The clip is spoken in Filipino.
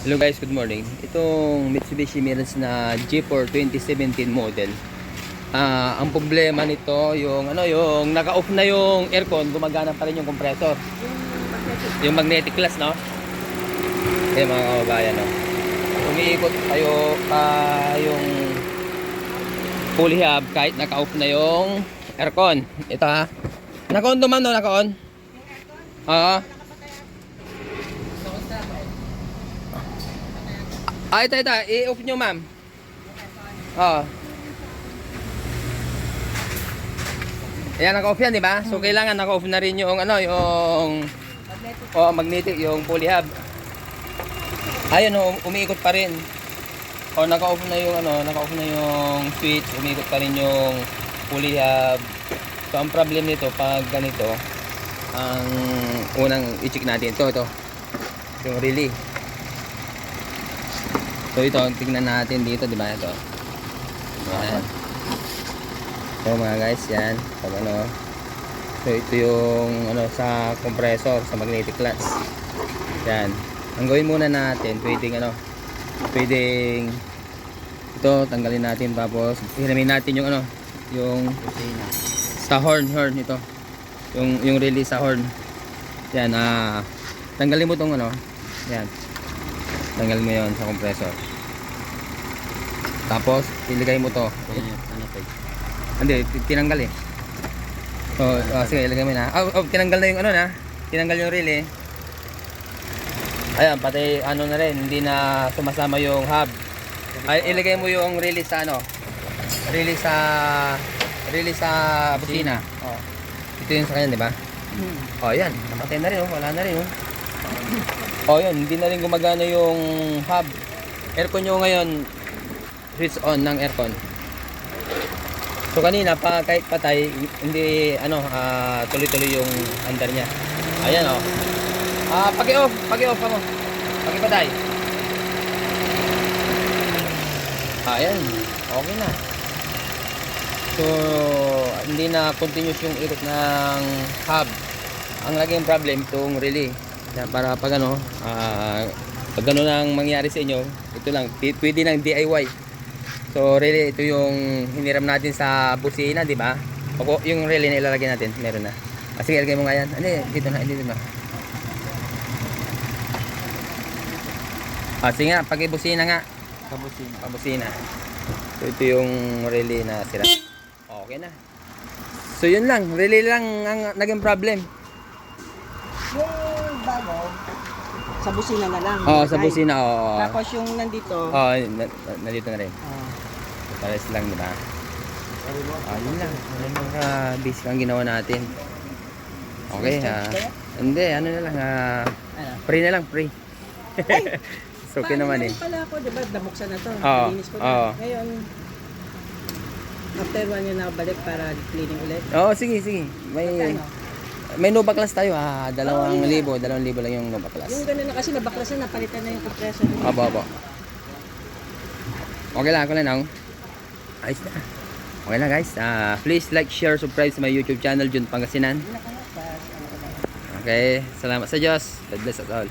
Hello guys, good morning. Itong Mitsubishi Mirage na G4 2017 model. Ang problema nito, yung naka-off na yung aircon, gumagana pa rin yung compressor. Yung magnetic glass, no? Kaya mga kababayan, no? Umiikot tayo pa yung pulley hub kahit naka-off na yung aircon. Ito ha. Naka-on to ma'am, no? Naka-on? Oo. Ito. I-off nyo, ma'am. Oo. Ayan, naka-off yan, di ba? So, kailangan naka-off na rin yung, magnetic, yung pulley hub. Ayun, umiikot pa rin. Naka-off na yung, naka-off na yung switch, umiikot pa rin yung pulley hub. So, ang problem nito, pag ganito, ang unang i-check natin, ito. Yung relay. So ito, tingnan natin dito, di ba? Ito. Yan. So mga guys, yan. So ito yung sa compressor, sa magnetic clutch. Yan. Ang gawin muna natin, pwedeng ito tanggalin natin, tapos hiramin natin yung yung sa horn ito. Yung release sa horn. Yan, tanggalin mo tong yan. Tanggal mo yon sa compressor. Tapos ilagay mo to. Hindi, tinanggal eh. Sige, ilagay mo na. Tinanggal na yung tinanggal yung relay. Ayan, pati na rin, hindi na sumasama yung hub. Ilagay mo yung relay sa relay sa busina. Ito yung sa kanya, di ba? Yan, namatay na rin, wala na rin. Yun, hindi na rin gumagana yung hub. Aircon nyo ngayon, switch on ng aircon. So kanina pa kahit patay, hindi tuloy-tuloy yung under niya. Ayan paki-off mo. Paki-patay. Ayan, okay na. So hindi na continuous yung ikot ng hub. Ang laging problem itong relay. Para pag pag ang mangyari sa inyo, ito lang, pwede ng DIY. So really, ito yung hiniram natin sa busina, di ba? Yung relay na ilalagay natin, meron na. Sige, ilagay mo nga yan. Dito na. Sige nga, pag-busina nga. Pag-busina. So ito yung relay na sira. Okay na. So yun lang, relay lang ang naging problem. Yung bago, sa busina na lang. Sa busina, Tapos yung nandito. Nandito na rin. Pares lang, di ba? Yun lang. Basic ang ginawa natin. Okay, hindi, na lang. Free na lang, free. So, okay naman eh. Pala ako, di ba? Damuksan na to. Linis ko na. Ngayon, after 1 year na balik para cleaning ulit. Sige. May Nova class tayo 2,000 lang yung Nova class. Yung gano'n na kasi nabaklasan, napalitan na yung compressor. Abo. Okay lang. Ayos na. Okay lang guys. Please like, share, subscribe sa my YouTube channel, Jun Pangasinan. Okay. Salamat sa Diyos. God bless us all.